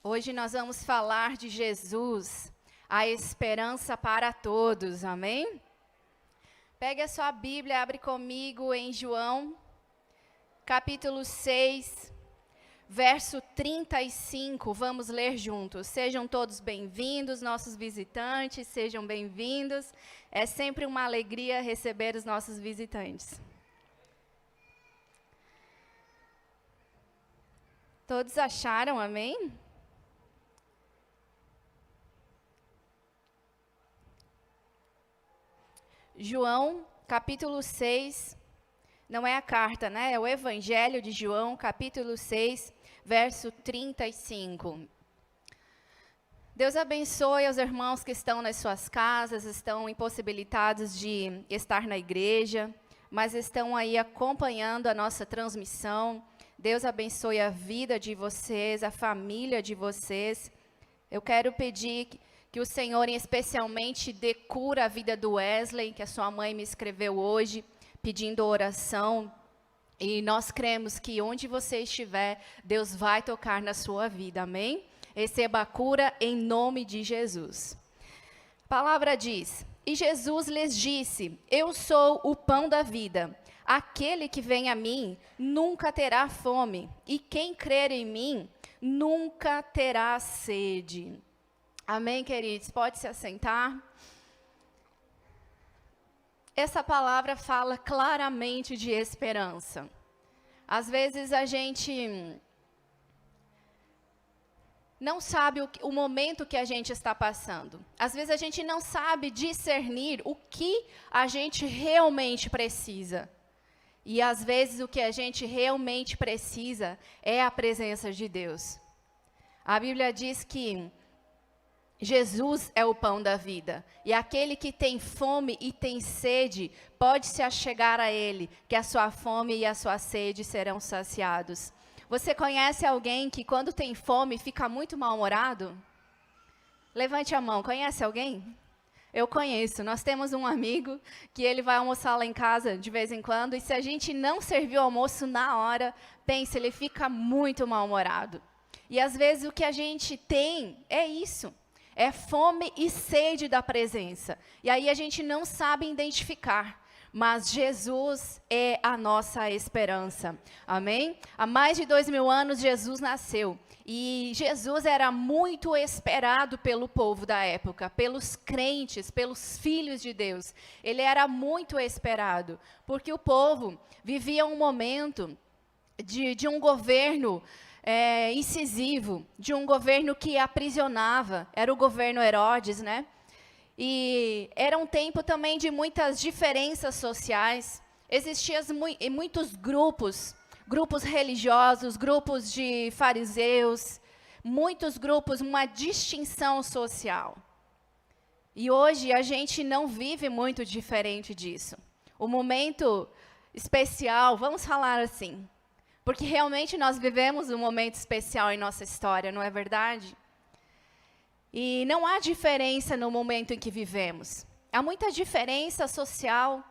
Hoje nós vamos falar de Jesus, a esperança para todos, amém? Pegue a sua Bíblia, abre comigo em João, capítulo 6, verso 35, vamos ler juntos. Sejam todos bem-vindos, nossos visitantes, sejam bem-vindos. É sempre uma alegria receber os nossos visitantes. Todos acharam, amém? João, capítulo 6, não é a carta, né? É o Evangelho de João, capítulo 6, verso 35. Deus abençoe aos irmãos que estão nas suas casas, estão impossibilitados de estar na igreja, mas estão aí acompanhando a nossa transmissão. Deus abençoe a vida de vocês, a família de vocês. Eu quero pedir que o Senhor, especialmente, dê cura à vida do Wesley, que a sua mãe me escreveu hoje, pedindo oração. E nós cremos que onde você estiver, Deus vai tocar na sua vida, amém? Receba a cura em nome de Jesus. A palavra diz: E Jesus lhes disse: Eu sou o pão da vida. Aquele que vem a mim nunca terá fome, e quem crer em mim nunca terá sede. Amém, queridos? Pode se assentar. Essa palavra fala claramente de esperança. Às vezes a gente não sabe o momento que a gente está passando. Às vezes a gente não sabe discernir o que a gente realmente precisa. E às vezes o que a gente realmente precisa é a presença de Deus. A Bíblia diz que Jesus é o pão da vida, e aquele que tem fome e tem sede, pode se achegar a Ele, que a sua fome e a sua sede serão saciados. Você conhece alguém que quando tem fome fica muito mal-humorado? Levante a mão, conhece alguém? Eu conheço, nós temos um amigo que ele vai almoçar lá em casa de vez em quando, e se a gente não servir o almoço na hora, pense, ele fica muito mal-humorado. E às vezes o que a gente tem é isso. É fome e sede da presença. E aí a gente não sabe identificar. Mas Jesus é a nossa esperança. Amém? Há mais de 2000 anos Jesus nasceu. E Jesus era muito esperado pelo povo da época, pelos crentes, pelos filhos de Deus. Ele era muito esperado, porque o povo vivia um momento de um governo incisivo, de um governo que aprisionava, era o governo Herodes, né? E era um tempo também de muitas diferenças sociais, existiam muitos grupos religiosos, grupos de fariseus, muitos grupos, uma distinção social. E hoje a gente não vive muito diferente disso. O momento especial, vamos falar assim, porque realmente nós vivemos um momento especial em nossa história, não é verdade? E não há diferença no momento em que vivemos. Há muita diferença social,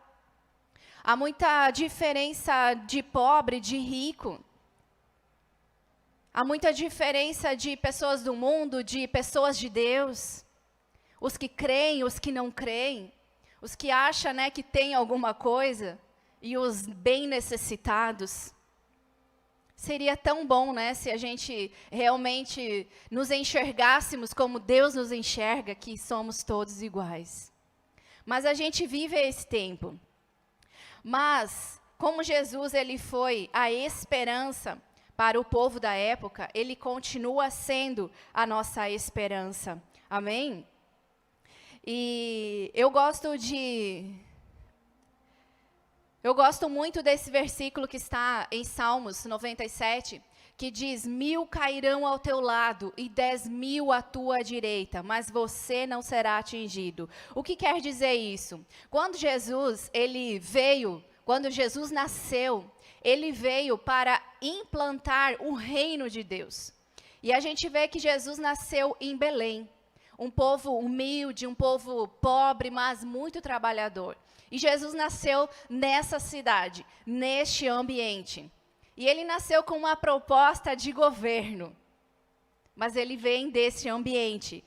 há muita diferença de pobre, de rico. Há muita diferença de pessoas do mundo, de pessoas de Deus. Os que creem, os que não creem. Os que acham, né, que tem alguma coisa e os bem necessitados. Seria tão bom, né, se a gente realmente nos enxergássemos como Deus nos enxerga, que somos todos iguais. Mas a gente vive esse tempo. Mas, como Jesus ele foi a esperança para o povo da época, ele continua sendo a nossa esperança. Amém? E eu gosto muito desse versículo que está em Salmos 97, que diz: 1000 cairão ao teu lado e 10.000 à tua direita, mas você não será atingido. O que quer dizer isso? Quando Jesus nasceu, ele veio para implantar o reino de Deus. E a gente vê que Jesus nasceu em Belém, um povo humilde, um povo pobre, mas muito trabalhador. E Jesus nasceu nessa cidade, neste ambiente. E ele nasceu com uma proposta de governo. mas ele vem desse ambiente.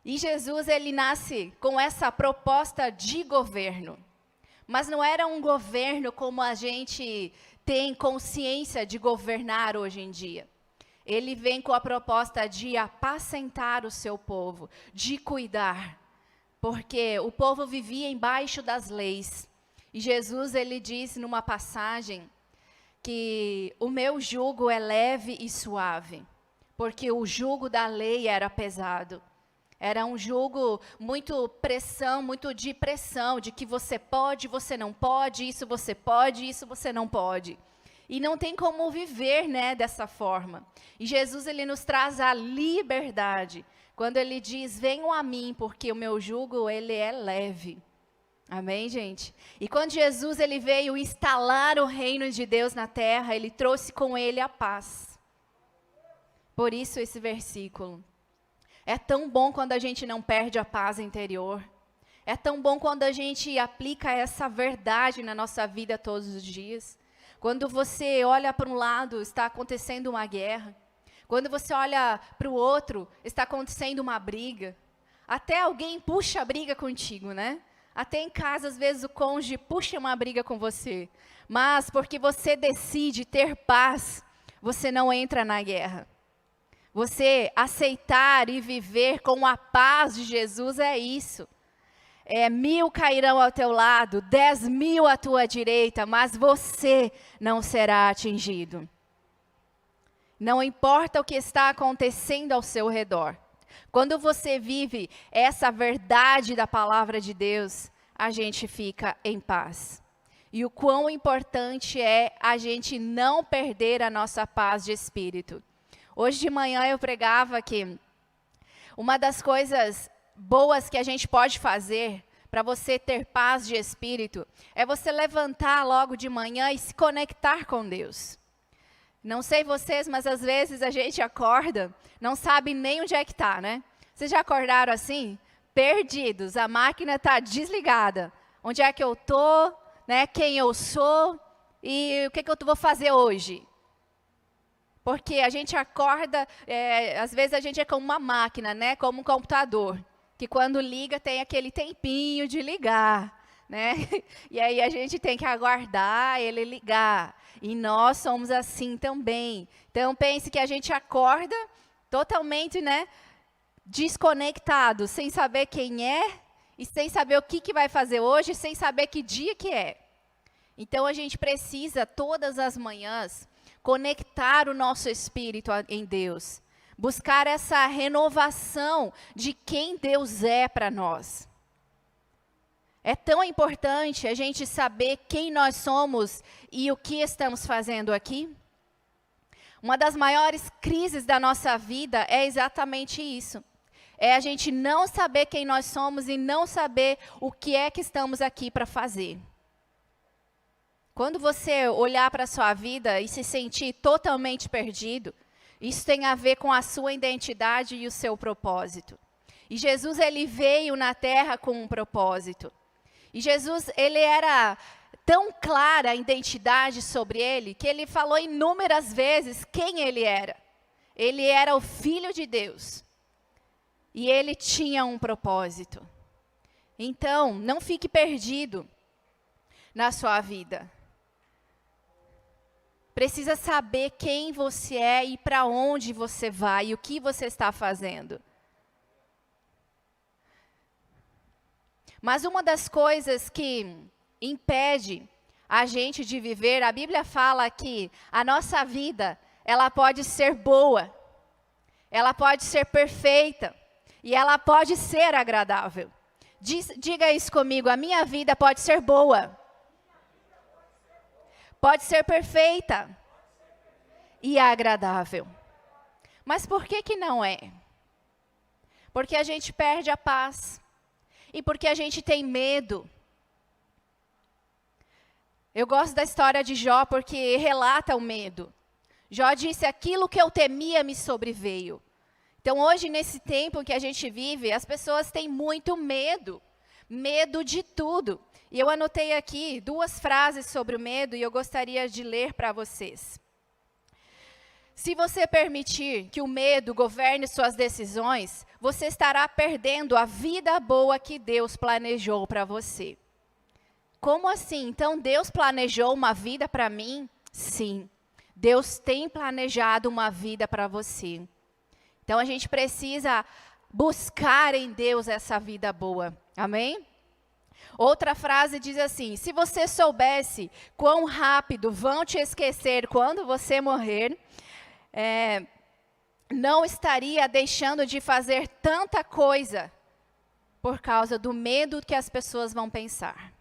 E Jesus, ele nasce com essa proposta de governo. Mas não era um governo como a gente tem consciência de governar hoje em dia. Ele vem com a proposta de apacentar o seu povo, de cuidar. Porque o povo vivia embaixo das leis. E Jesus, ele diz numa passagem que o meu jugo é leve e suave. Porque o jugo da lei era pesado. Era um jugo muito de pressão, de que você pode, você não pode, isso você não pode. E não tem como viver, né, dessa forma. E Jesus, ele nos traz a liberdade, quando ele diz, venham a mim, porque o meu jugo, ele é leve. Amém, gente? E quando Jesus, ele veio instalar o reino de Deus na terra, ele trouxe com ele a paz. Por isso esse versículo. É tão bom quando a gente não perde a paz interior. É tão bom quando a gente aplica essa verdade na nossa vida todos os dias. Quando você olha para um lado, está acontecendo uma guerra. Quando você olha para o outro, está acontecendo uma briga. Até alguém puxa a briga contigo, né? Até em casa, às vezes, o cônjuge puxa uma briga com você. Mas porque você decide ter paz, você não entra na guerra. Você aceitar e viver com a paz de Jesus é isso. 1000 cairão ao teu lado, 10.000 à tua direita, mas você não será atingido. Não importa o que está acontecendo ao seu redor. Quando você vive essa verdade da palavra de Deus, a gente fica em paz. E o quão importante é a gente não perder a nossa paz de espírito. Hoje de manhã eu pregava que uma das coisas boas que a gente pode fazer para você ter paz de espírito é você levantar logo de manhã e se conectar com Deus. Não sei vocês, mas às vezes a gente acorda, não sabe nem onde é que está, né? Vocês já acordaram assim? Perdidos, a máquina está desligada. Onde é que eu estou, né? Quem eu sou e o que eu vou fazer hoje? Porque a gente acorda, às vezes a gente é como uma máquina, né? Como um computador, que quando liga tem aquele tempinho de ligar, né? E aí a gente tem que aguardar ele ligar. E nós somos assim também. Então pense que a gente acorda totalmente, né, desconectado, sem saber quem é e sem saber o que vai fazer hoje, sem saber que dia que é. Então a gente precisa todas as manhãs conectar o nosso espírito em Deus, buscar essa renovação de quem Deus é para nós. É tão importante a gente saber quem nós somos e o que estamos fazendo aqui. Uma das maiores crises da nossa vida é exatamente isso. É a gente não saber quem nós somos e não saber o que é que estamos aqui para fazer. Quando você olhar para a sua vida e se sentir totalmente perdido, isso tem a ver com a sua identidade e o seu propósito. E Jesus, ele veio na terra com um propósito. E Jesus, ele era tão clara a identidade sobre ele, que ele falou inúmeras vezes quem ele era. Ele era o Filho de Deus. E ele tinha um propósito. Então, não fique perdido na sua vida. Precisa saber quem você é e para onde você vai e o que você está fazendo. Mas uma das coisas que impede a gente de viver, a Bíblia fala que a nossa vida, ela pode ser boa, ela pode ser perfeita e ela pode ser agradável. Diga isso comigo, a minha vida pode ser boa. Pode ser perfeita e agradável. Mas por que não é? Porque a gente perde a paz. E porque a gente tem medo. Eu gosto da história de Jó porque relata o medo. Jó disse, aquilo que eu temia me sobreveio. Então hoje, nesse tempo que a gente vive, as pessoas têm muito medo. Medo de tudo. E eu anotei aqui 2 frases sobre o medo e eu gostaria de ler para vocês. Se você permitir que o medo governe suas decisões, você estará perdendo a vida boa que Deus planejou para você. Como assim? Então Deus planejou uma vida para mim? Sim. Deus tem planejado uma vida para você. Então a gente precisa buscar em Deus essa vida boa. Amém? Outra frase diz assim: se você soubesse quão rápido vão te esquecer quando você morrer, não estaria deixando de fazer tanta coisa por causa do medo que as pessoas vão pensar.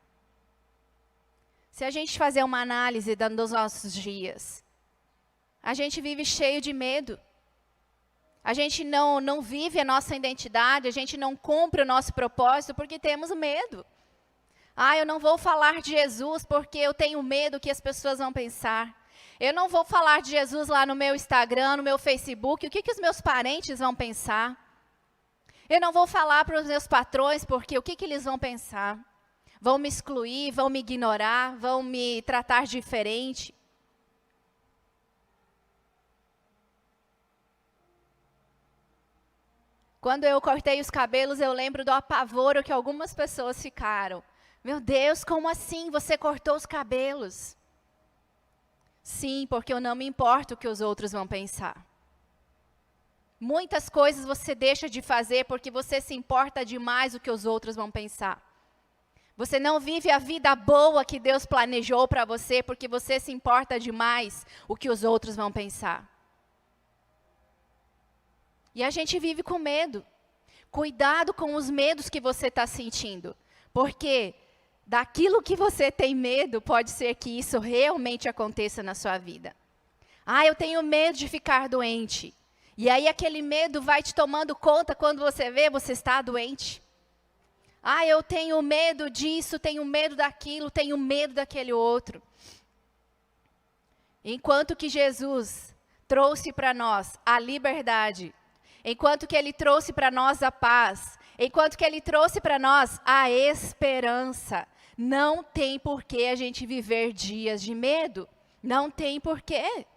Se a gente fazer uma análise dos nossos dias, a gente vive cheio de medo. A gente não vive a nossa identidade, a gente não cumpre o nosso propósito porque temos medo. Eu não vou falar de Jesus porque eu tenho medo que as pessoas vão pensar. Eu não vou falar de Jesus lá no meu Instagram, no meu Facebook, o que os meus parentes vão pensar. Eu não vou falar para os meus patrões porque o que eles vão pensar. Vão me excluir, vão me ignorar, vão me tratar diferente. Quando eu cortei os cabelos, eu lembro do apavoro que algumas pessoas ficaram. Meu Deus, como assim você cortou os cabelos? Sim, porque eu não me importo o que os outros vão pensar. Muitas coisas você deixa de fazer porque você se importa demais o que os outros vão pensar. Você não vive a vida boa que Deus planejou para você porque você se importa demais o que os outros vão pensar. E a gente vive com medo. Cuidado com os medos que você está sentindo. Porque daquilo que você tem medo, pode ser que isso realmente aconteça na sua vida. Eu tenho medo de ficar doente. E aí aquele medo vai te tomando conta quando você vê, você está doente. Eu tenho medo disso, tenho medo daquilo, tenho medo daquele outro. Enquanto que Jesus trouxe para nós a liberdade, enquanto que Ele trouxe para nós a paz, enquanto que Ele trouxe para nós a esperança, não tem por que a gente viver dias de medo. Não tem por quê.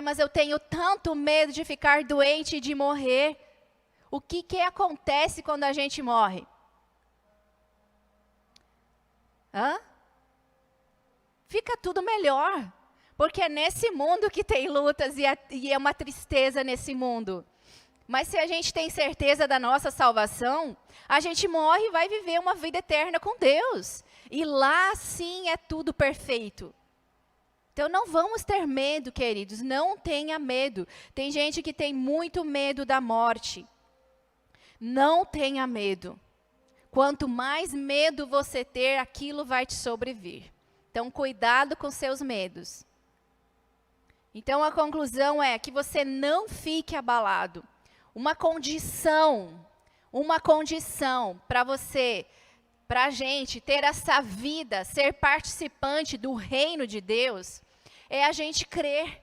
Mas eu tenho tanto medo de ficar doente e de morrer. O que acontece quando a gente morre? Fica tudo melhor. Porque é nesse mundo que tem lutas e é uma tristeza nesse mundo. Mas se a gente tem certeza da nossa salvação, a gente morre e vai viver uma vida eterna com Deus. E lá sim é tudo perfeito. Então não vamos ter medo, queridos, não tenha medo. Tem gente que tem muito medo da morte. Não tenha medo. Quanto mais medo você ter, aquilo vai te sobrevir. Então cuidado com seus medos. Então a conclusão é que você não fique abalado. Uma condição para a gente ter essa vida, ser participante do reino de Deus, é a gente crer.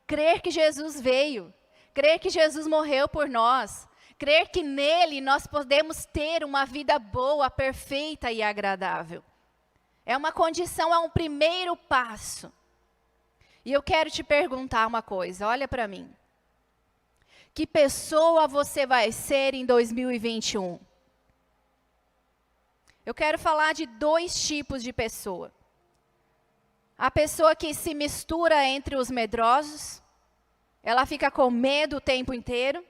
Crer que Jesus veio, crer que Jesus morreu por nós, crer que nele nós podemos ter uma vida boa, perfeita e agradável. É uma condição, é um primeiro passo. E eu quero te perguntar uma coisa, olha para mim. Que pessoa você vai ser em 2021? Eu quero falar de 2 tipos de pessoa. A pessoa que se mistura entre os medrosos, ela fica com medo o tempo inteiro,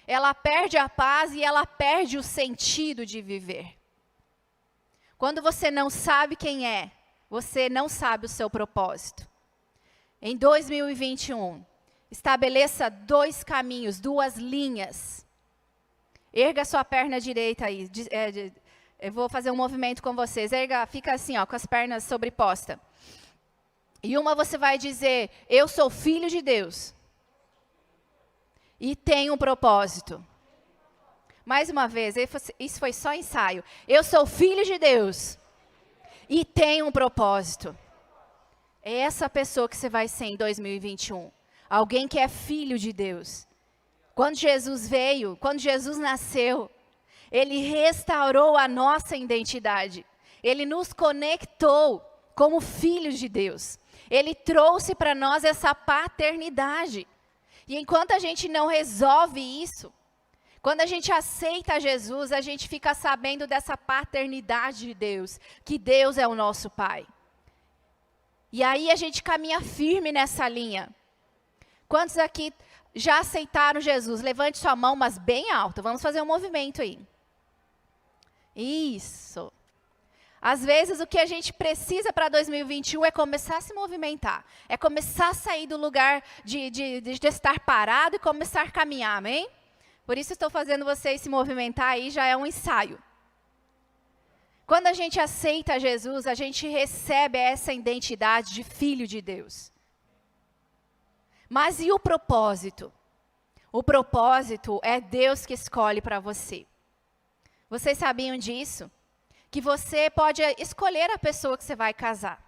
ela perde a paz e ela perde o sentido de viver. Quando você não sabe quem é, você não sabe o seu propósito. Em 2021, estabeleça 2 caminhos, 2 linhas. Erga sua perna direita aí. Eu vou fazer um movimento com vocês. Fica assim, com as pernas sobrepostas. E uma você vai dizer, eu sou filho de Deus. E tenho um propósito. Mais uma vez, isso foi só ensaio. Eu sou filho de Deus. E tenho um propósito. É essa pessoa que você vai ser em 2021. Alguém que é filho de Deus. Quando Jesus veio, quando Jesus nasceu, Ele restaurou a nossa identidade. Ele nos conectou como filhos de Deus. Ele trouxe para nós essa paternidade. E enquanto a gente não resolve isso, quando a gente aceita Jesus, a gente fica sabendo dessa paternidade de Deus, que Deus é o nosso Pai. E aí a gente caminha firme nessa linha. Quantos aqui já aceitaram Jesus? Levante sua mão, mas bem alta. Vamos fazer um movimento aí. Isso. Às vezes o que a gente precisa para 2021 é começar a se movimentar. É começar a sair do lugar de estar parado e começar a caminhar, amém? Por isso estou fazendo vocês se movimentar aí, já é um ensaio. Quando a gente aceita Jesus, a gente recebe essa identidade de filho de Deus. Mas e o propósito? O propósito é Deus que escolhe para você. Vocês sabiam disso? Que você pode escolher a pessoa que você vai casar.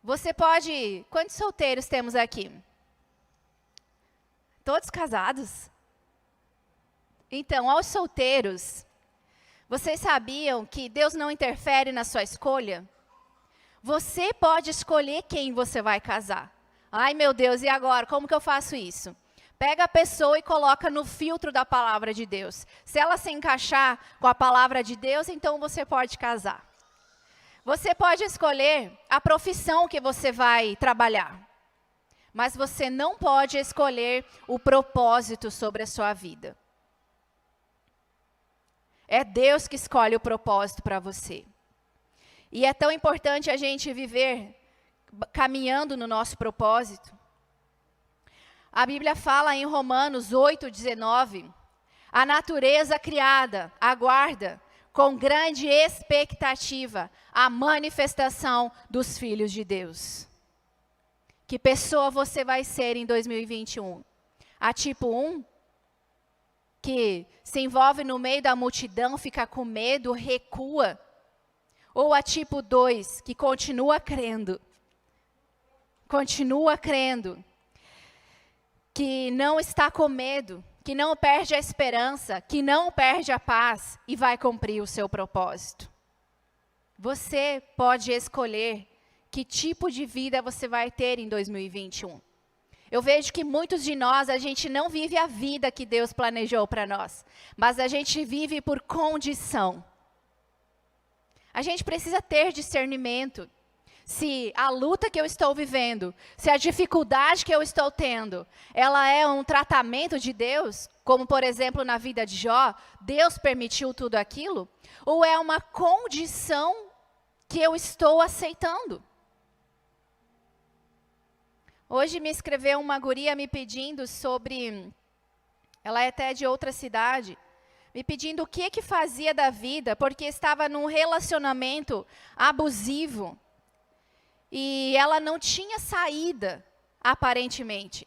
Você pode... Quantos solteiros temos aqui? Todos casados? Então, aos solteiros, vocês sabiam que Deus não interfere na sua escolha? Você pode escolher quem você vai casar. Ai, meu Deus, e agora? Como que eu faço isso? Pega a pessoa e coloca no filtro da palavra de Deus. Se ela se encaixar com a palavra de Deus, então você pode casar. Você pode escolher a profissão que você vai trabalhar. Mas você não pode escolher o propósito sobre a sua vida. É Deus que escolhe o propósito para você. E é tão importante a gente viver caminhando no nosso propósito. A Bíblia fala em Romanos 8:19, a natureza criada aguarda com grande expectativa a manifestação dos filhos de Deus. Que pessoa você vai ser em 2021? A tipo 1, que se envolve no meio da multidão, fica com medo, recua? Ou a tipo 2, que continua crendo, que não está com medo, que não perde a esperança, que não perde a paz e vai cumprir o seu propósito. Você pode escolher que tipo de vida você vai ter em 2021. Eu vejo que muitos de nós, a gente não vive a vida que Deus planejou para nós, mas a gente vive por condição. A gente precisa ter discernimento. Se a luta que eu estou vivendo, se a dificuldade que eu estou tendo, ela é um tratamento de Deus, como por exemplo na vida de Jó, Deus permitiu tudo aquilo, ou é uma condição que eu estou aceitando? Hoje me escreveu uma guria me pedindo sobre, ela é até de outra cidade, me pedindo o que fazia da vida, porque estava num relacionamento abusivo. E ela não tinha saída, aparentemente.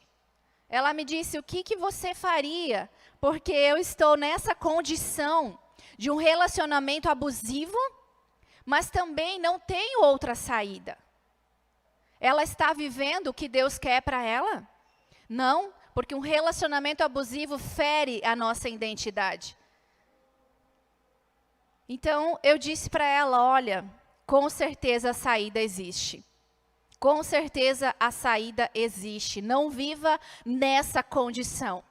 Ela me disse, o que você faria? Porque eu estou nessa condição de um relacionamento abusivo, mas também não tenho outra saída. Ela está vivendo o que Deus quer para ela? Não, porque um relacionamento abusivo fere a nossa identidade. Então, eu disse para ela, olha, com certeza a saída existe. Com certeza a saída existe. Não viva nessa condição.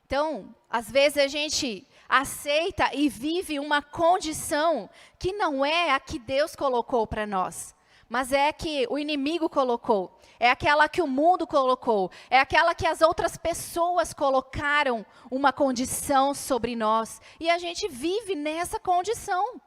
Então, às vezes a gente aceita e vive uma condição que não é a que Deus colocou para nós, mas é a que o inimigo colocou. É aquela que o mundo colocou. É aquela que as outras pessoas colocaram uma condição sobre nós. E a gente vive nessa condição.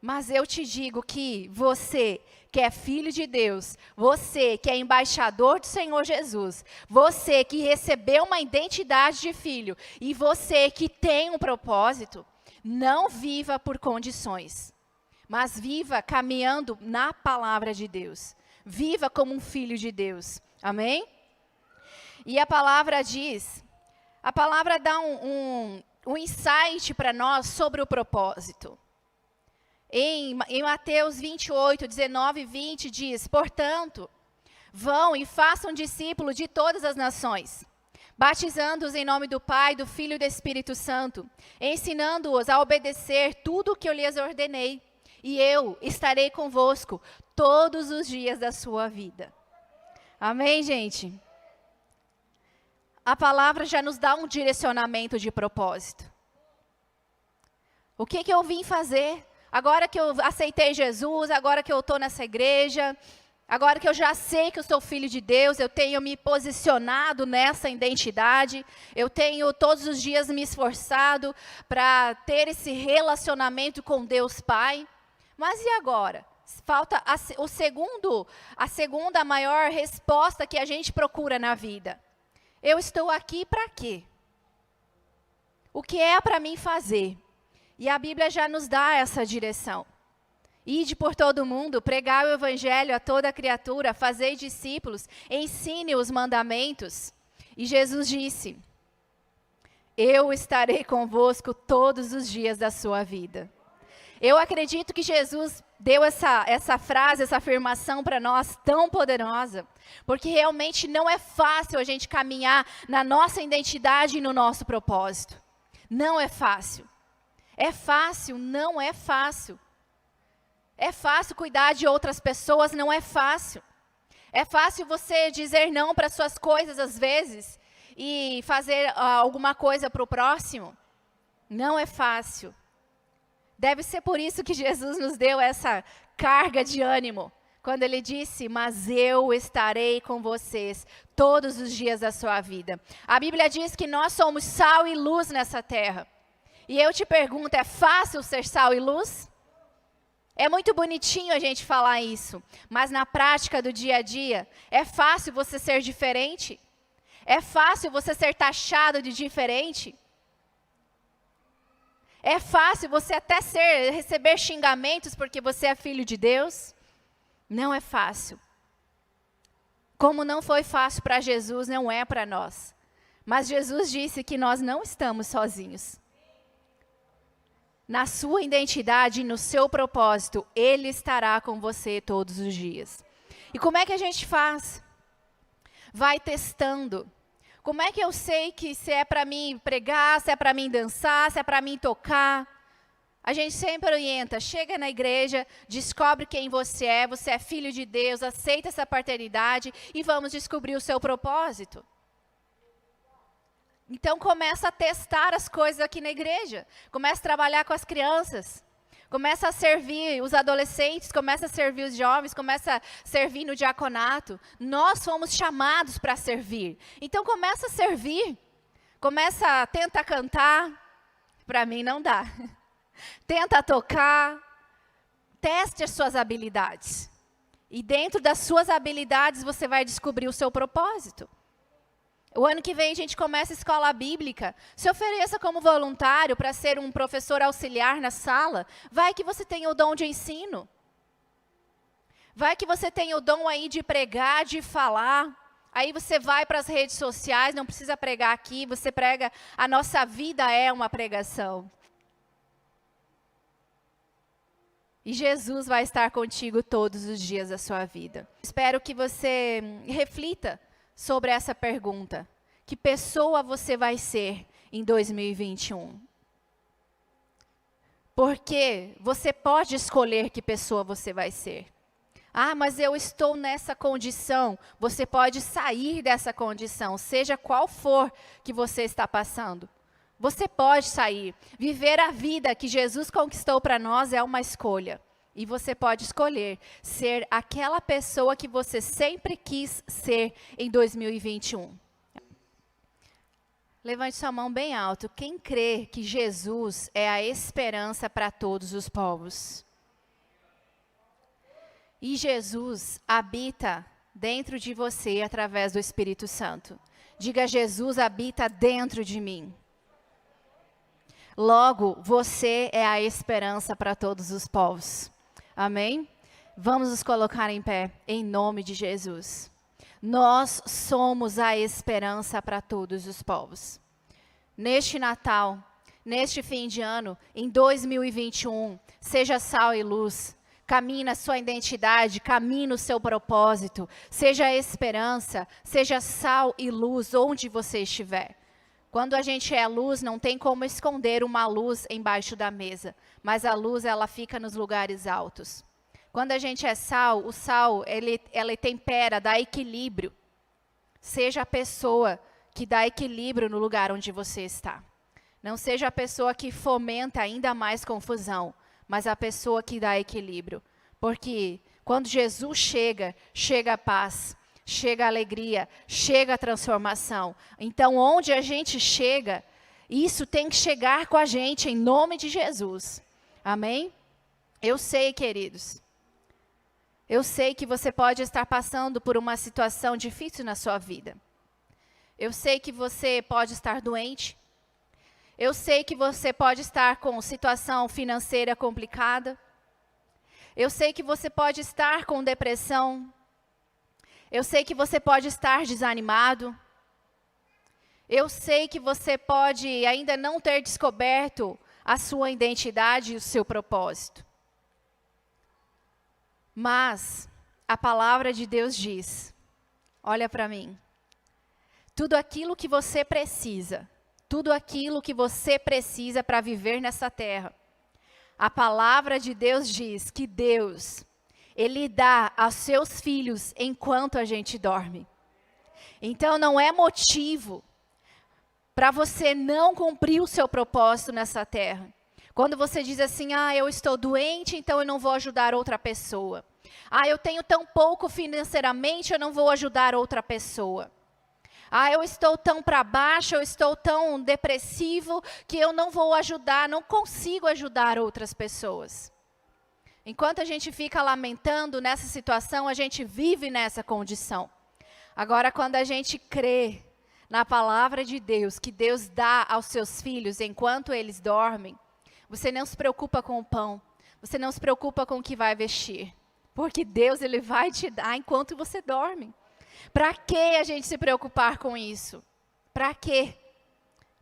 Mas eu te digo que você, que é filho de Deus, você que é embaixador do Senhor Jesus, você que recebeu uma identidade de filho e você que tem um propósito, não viva por condições, mas viva caminhando na palavra de Deus. Viva como um filho de Deus. Amém? E a palavra diz, a palavra dá um insight para nós sobre o propósito. Em Mateus 28, 19 e 20 diz, portanto, vão e façam discípulos de todas as nações, batizando-os em nome do Pai, do Filho e do Espírito Santo, ensinando-os a obedecer tudo o que eu lhes ordenei. e eu estarei convosco todos os dias da sua vida. Amém, gente? A palavra já nos dá um direcionamento de propósito. O que eu vim fazer? Agora que eu aceitei Jesus, agora que eu estou nessa igreja, agora que eu já sei que eu sou filho de Deus, eu tenho me posicionado nessa identidade, eu tenho todos os dias me esforçado para ter esse relacionamento com Deus Pai. Mas e agora? Falta a segunda maior resposta que a gente procura na vida. Eu estou aqui para quê? O que é para mim fazer? E a Bíblia já nos dá essa direção. Ide por todo o mundo, pregai o evangelho a toda criatura, fazei discípulos, ensine os mandamentos. E Jesus disse: eu estarei convosco todos os dias da sua vida. Eu acredito que Jesus deu essa frase, essa afirmação para nós tão poderosa, porque realmente não é fácil a gente caminhar na nossa identidade e no nosso propósito. Não é fácil. É fácil? Não é fácil. É fácil cuidar de outras pessoas? Não é fácil. É fácil você dizer não para suas coisas às vezes e fazer alguma coisa para o próximo? Não é fácil. Deve ser por isso que Jesus nos deu essa carga de ânimo, quando ele disse: mas eu estarei com vocês todos os dias da sua vida. A Bíblia diz que nós somos sal e luz nessa terra. E eu te pergunto, é fácil ser sal e luz? É muito bonitinho a gente falar isso, mas na prática do dia a dia, é fácil você ser diferente? É fácil você ser taxado de diferente? É fácil você até receber xingamentos porque você é filho de Deus? Não é fácil. Como não foi fácil para Jesus, não é para nós. Mas Jesus disse que nós não estamos sozinhos. Na sua identidade e no seu propósito, Ele estará com você todos os dias. E como é que a gente faz? Vai testando. Como é que eu sei que se é para mim pregar, se é para mim dançar, se é para mim tocar? A gente sempre orienta, chega na igreja, descobre quem você é filho de Deus, aceita essa paternidade e vamos descobrir o seu propósito. Então começa a testar as coisas aqui na igreja, começa a trabalhar com as crianças, começa a servir os adolescentes, começa a servir os jovens, começa a servir no diaconato. Nós fomos chamados para servir. Então começa a servir, tenta cantar, para mim não dá. Tenta tocar, teste as suas habilidades. E dentro das suas habilidades você vai descobrir o seu propósito. O ano que vem a gente começa a escola bíblica. Se ofereça como voluntário para ser um professor auxiliar na sala. Vai que você tenha o dom de ensino. Vai que você tenha o dom aí de pregar, de falar. Aí você vai para as redes sociais, não precisa pregar aqui, você prega. A nossa vida é uma pregação. E Jesus vai estar contigo todos os dias da sua vida. Espero que você reflita sobre essa pergunta. Que pessoa você vai ser em 2021? Porque você pode escolher que pessoa você vai ser. Ah, mas eu estou nessa condição. Você pode sair dessa condição, seja qual for que você está passando. Você pode sair. Viver a vida que Jesus conquistou para nós é uma escolha. E você pode escolher ser aquela pessoa que você sempre quis ser em 2021. Levante sua mão bem alto. Quem crê que Jesus é a esperança para todos os povos? E Jesus habita dentro de você através do Espírito Santo. Diga: Jesus habita dentro de mim. Logo, você é a esperança para todos os povos. Amém? Vamos nos colocar em pé, em nome de Jesus. Nós somos a esperança para todos os povos. Neste Natal, neste fim de ano, em 2021, seja sal e luz. Caminhe na sua identidade, caminhe no seu propósito. Seja a esperança, seja sal e luz onde você estiver. Quando a gente é luz, não tem como esconder uma luz embaixo da mesa, mas a luz, ela fica nos lugares altos. Quando a gente é sal, o sal, ele tempera, dá equilíbrio. Seja a pessoa que dá equilíbrio no lugar onde você está. Não seja a pessoa que fomenta ainda mais confusão, mas a pessoa que dá equilíbrio. Porque quando Jesus chega, chega a paz, chega a alegria, chega a transformação. Então, onde a gente chega, isso tem que chegar com a gente, em nome de Jesus. Amém? Eu sei, queridos. Eu sei que você pode estar passando por uma situação difícil na sua vida. Eu sei que você pode estar doente. Eu sei que você pode estar com situação financeira complicada. Eu sei que você pode estar com depressão. Eu sei que você pode estar desanimado. Eu sei que você pode ainda não ter descoberto a sua identidade e o seu propósito. Mas a palavra de Deus diz, olha para mim, tudo aquilo que você precisa para viver nessa terra, a palavra de Deus diz que Deus, Ele dá aos seus filhos enquanto a gente dorme. Então não é motivo para você não cumprir o seu propósito nessa terra. Quando você diz assim, eu estou doente, então eu não vou ajudar outra pessoa. Eu tenho tão pouco financeiramente, eu não vou ajudar outra pessoa. Eu estou tão para baixo, eu estou tão depressivo, que eu não vou ajudar, não consigo ajudar outras pessoas. Enquanto a gente fica lamentando nessa situação, a gente vive nessa condição. Agora, quando a gente crê na palavra de Deus, que Deus dá aos seus filhos enquanto eles dormem, você não se preocupa com o pão, você não se preocupa com o que vai vestir, porque Deus, Ele vai te dar enquanto você dorme. Para que a gente se preocupar com isso? Para quê?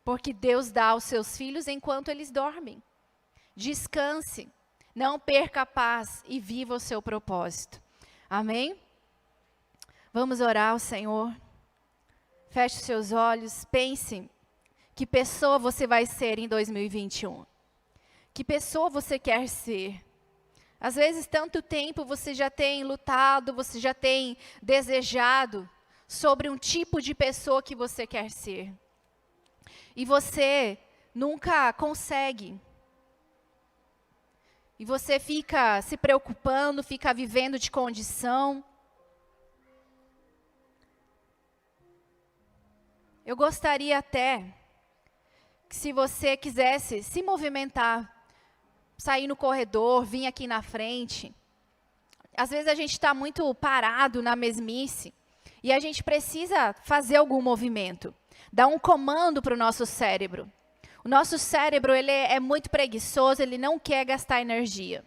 Porque Deus dá aos seus filhos enquanto eles dormem. Descanse, não perca a paz e viva o seu propósito. Amém? Vamos orar ao Senhor. Feche os seus olhos, pense que pessoa você vai ser em 2021. Que pessoa você quer ser? Às vezes, tanto tempo você já tem lutado, você já tem desejado sobre um tipo de pessoa que você quer ser. E você nunca consegue. E você fica se preocupando, fica vivendo de condição. Eu gostaria até que, se você quisesse se movimentar, sair no corredor, vir aqui na frente. Às vezes a gente está muito parado na mesmice e a gente precisa fazer algum movimento, dar um comando para o nosso cérebro. O nosso cérebro, ele é muito preguiçoso, ele não quer gastar energia.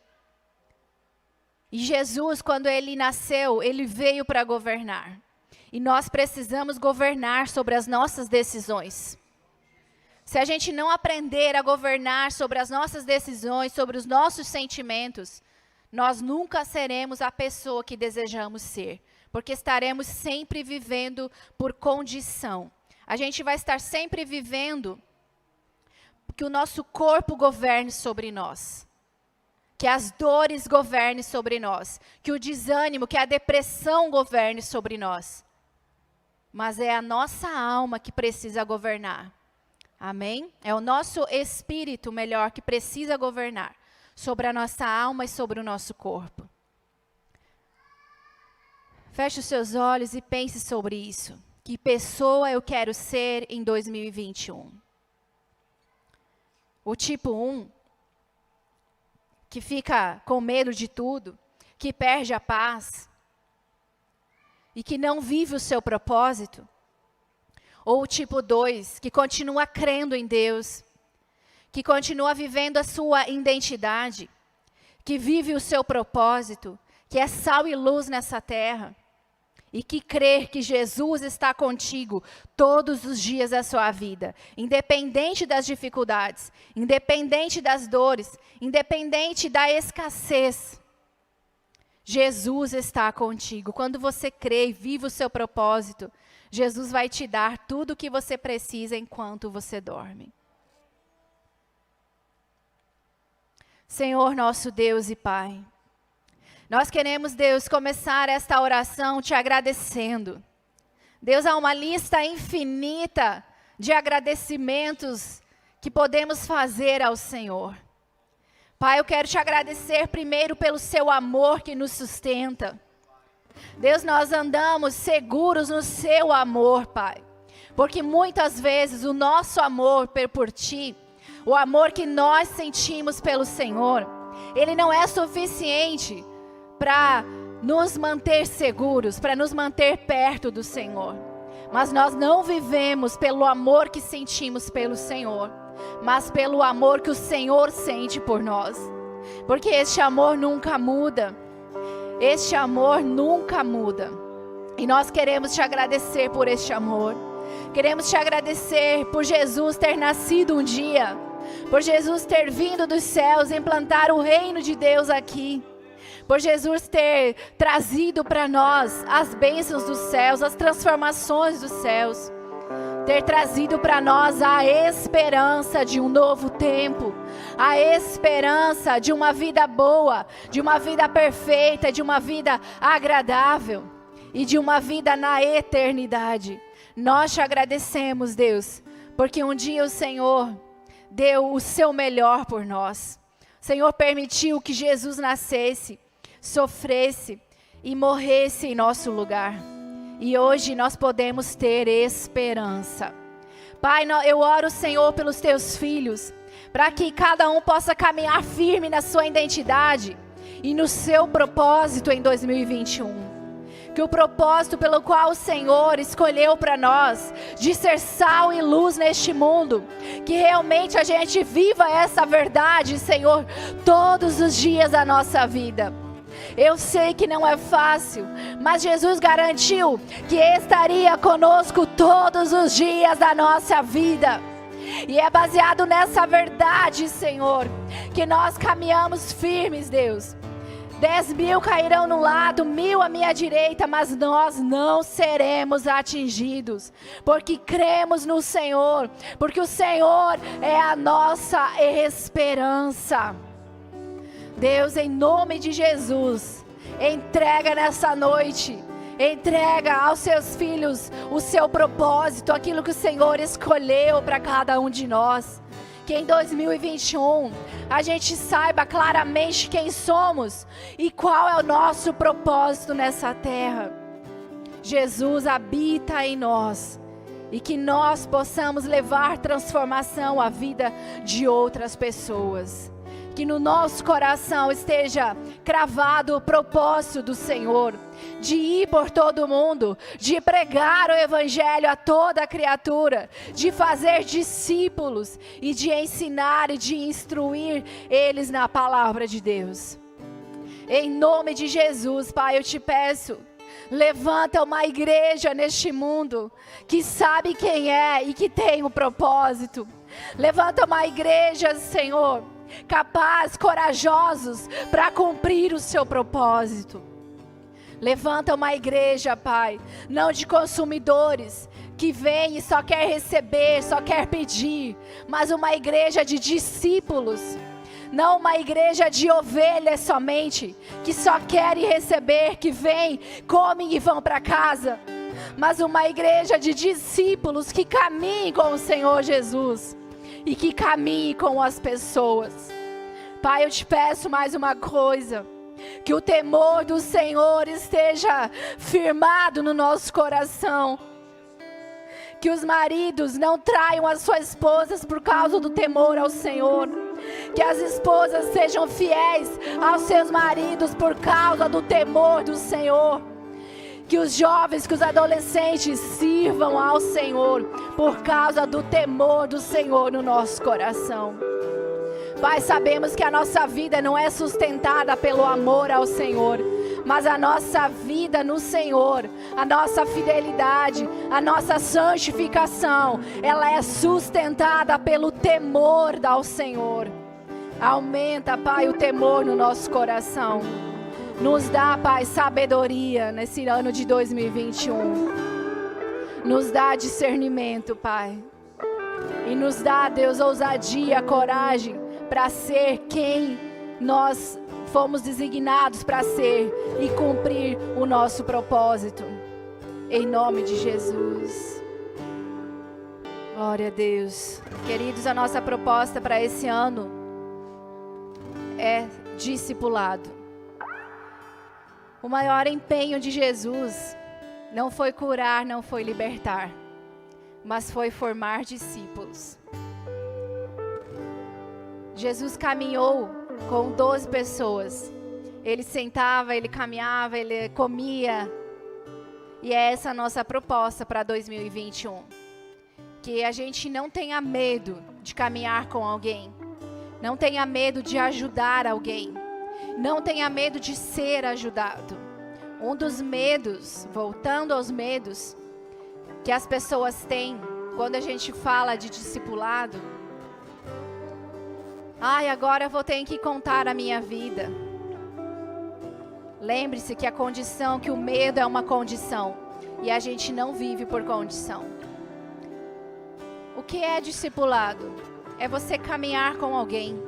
E Jesus, quando Ele nasceu, Ele veio para governar. E nós precisamos governar sobre as nossas decisões. Se a gente não aprender a governar sobre as nossas decisões, sobre os nossos sentimentos, nós nunca seremos a pessoa que desejamos ser, porque estaremos sempre vivendo por condição. A gente vai estar sempre vivendo que o nosso corpo governe sobre nós, que as dores governem sobre nós, que o desânimo, que a depressão governe sobre nós. Mas é a nossa alma que precisa governar. Amém? É o nosso espírito melhor que precisa governar sobre a nossa alma e sobre o nosso corpo. Feche os seus olhos e pense sobre isso. Que pessoa eu quero ser em 2021? O tipo 1, que fica com medo de tudo, que perde a paz e que não vive o seu propósito. Ou o tipo 2, que continua crendo em Deus, que continua vivendo a sua identidade, que vive o seu propósito, que é sal e luz nessa terra, e que crê que Jesus está contigo todos os dias da sua vida, independente das dificuldades, independente das dores, independente da escassez. Jesus está contigo. Quando você crê e vive o seu propósito, Jesus vai te dar tudo o que você precisa enquanto você dorme. Senhor, nosso Deus e Pai, nós queremos, Deus, começar esta oração te agradecendo. Deus, há uma lista infinita de agradecimentos que podemos fazer ao Senhor. Pai, eu quero te agradecer primeiro pelo seu amor que nos sustenta. Deus, nós andamos seguros no seu amor, Pai. Porque muitas vezes o nosso amor por ti, o amor que nós sentimos pelo Senhor, ele não é suficiente para nos manter seguros, para nos manter perto do Senhor. Mas nós não vivemos pelo amor que sentimos pelo Senhor, mas pelo amor que o Senhor sente por nós. Porque este amor nunca muda. Este amor nunca muda. E nós queremos te agradecer por este amor. Queremos te agradecer por Jesus ter nascido um dia, por Jesus ter vindo dos céus, implantar o reino de Deus aqui, por Jesus ter trazido para nós as bênçãos dos céus, as transformações dos céus, ter trazido para nós a esperança de um novo tempo, a esperança de uma vida boa, de uma vida perfeita, de uma vida agradável e de uma vida na eternidade. Nós te agradecemos, Deus, porque um dia o Senhor deu o seu melhor por nós. O Senhor permitiu que Jesus nascesse, sofresse e morresse em nosso lugar. E hoje nós podemos ter esperança. Pai, eu oro, Senhor, pelos teus filhos, para que cada um possa caminhar firme na sua identidade e no seu propósito em 2021. Que o propósito pelo qual o Senhor escolheu para nós, de ser sal e luz neste mundo, que realmente a gente viva essa verdade, Senhor, todos os dias da nossa vida. Eu sei que não é fácil, mas Jesus garantiu que estaria conosco todos os dias da nossa vida. E é baseado nessa verdade, Senhor, que nós caminhamos firmes, Deus. 10.000 cairão no lado, 1.000 à minha direita, mas nós não seremos atingidos, porque cremos no Senhor, porque o Senhor é a nossa esperança. Deus, em nome de Jesus, entrega nessa noite, entrega aos seus filhos o seu propósito, aquilo que o Senhor escolheu para cada um de nós. Que em 2021 a gente saiba claramente quem somos e qual é o nosso propósito nessa terra. Jesus habita em nós e que nós possamos levar transformação à vida de outras pessoas. Que no nosso coração esteja cravado o propósito do Senhor, de ir por todo mundo, de pregar o Evangelho a toda criatura, de fazer discípulos e de ensinar e de instruir eles na palavra de Deus. Em nome de Jesus, Pai, eu te peço, levanta uma igreja neste mundo que sabe quem é e que tem um propósito. Levanta uma igreja, Senhor, capaz, corajosos para cumprir o seu propósito. Levanta uma igreja, Pai, não de consumidores que vem e só quer receber, só quer pedir, mas uma igreja de discípulos. Não uma igreja de ovelhas somente, que só querem receber, que vem, comem e vão para casa. Mas uma igreja de discípulos que caminhem com o Senhor Jesus e que caminhem com as pessoas. Pai, eu te peço mais uma coisa, que o temor do Senhor esteja firmado no nosso coração. Que os maridos não traiam as suas esposas por causa do temor ao Senhor. Que as esposas sejam fiéis aos seus maridos por causa do temor do Senhor. Que os jovens, que os adolescentes sirvam ao Senhor por causa do temor do Senhor no nosso coração. Pai, sabemos que a nossa vida não é sustentada pelo amor ao Senhor, mas a nossa vida no Senhor, a nossa fidelidade, a nossa santificação, ela é sustentada pelo temor ao Senhor. Aumenta, Pai, o temor no nosso coração. Nos dá, Pai, sabedoria nesse ano de 2021. Nos dá discernimento, Pai. E nos dá, Deus, ousadia, coragem para ser quem nós fomos designados para ser e cumprir o nosso propósito. Em nome de Jesus. Glória a Deus. Queridos, a nossa proposta para esse ano é discipulado. O maior empenho de Jesus não foi curar, não foi libertar, mas foi formar discípulos. Jesus caminhou com 12 pessoas. Ele sentava, ele caminhava, ele comia. E é essa a nossa proposta para 2021. Que a gente não tenha medo de caminhar com alguém. Não tenha medo de ajudar alguém. Não tenha medo de ser ajudado. Um dos medos, voltando aos medos, que as pessoas têm quando a gente fala de discipulado. Ai, agora eu vou ter que contar a minha vida. Lembre-se que a condição, que o medo é uma condição. E a gente não vive por condição. O que é discipulado? É você caminhar com alguém.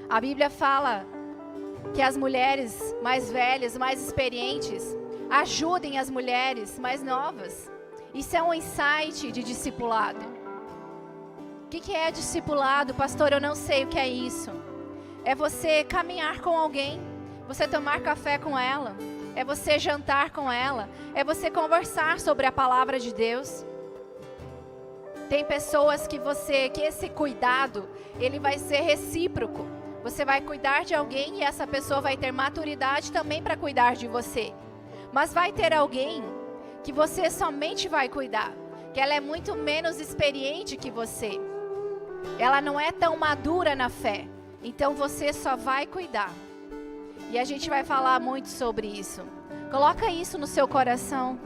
A Bíblia fala que as mulheres mais velhas, mais experientes, ajudem as mulheres mais novas. Isso é um insight de discipulado. O que é discipulado? Pastor, eu não sei o que é isso. É você caminhar com alguém, você tomar café com ela, é você jantar com ela, é você conversar sobre a palavra de Deus. Tem pessoas que esse cuidado, ele vai ser recíproco. Você vai cuidar de alguém e essa pessoa vai ter maturidade também para cuidar de você. Mas vai ter alguém que você somente vai cuidar, que ela é muito menos experiente que você. Ela não é tão madura na fé, então você só vai cuidar. E a gente vai falar muito sobre isso. Coloca isso no seu coração,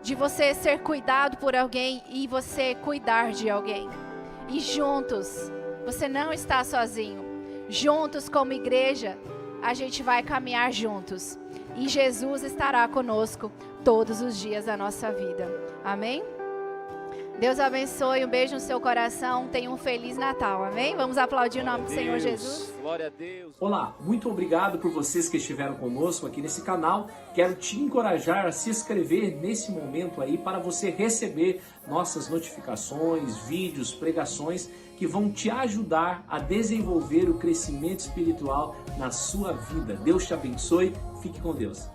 de você ser cuidado por alguém e você cuidar de alguém. E juntos, você não está sozinho. Juntos como igreja, a gente vai caminhar juntos. E Jesus estará conosco todos os dias da nossa vida. Amém? Deus abençoe, um beijo no seu coração, tenha um Feliz Natal, amém? Vamos aplaudir o nome do Senhor Jesus. Glória a Deus. Olá, muito obrigado por vocês que estiveram conosco aqui nesse canal. Quero te encorajar a se inscrever nesse momento aí para você receber nossas notificações, vídeos, pregações que vão te ajudar a desenvolver o crescimento espiritual na sua vida. Deus te abençoe, fique com Deus.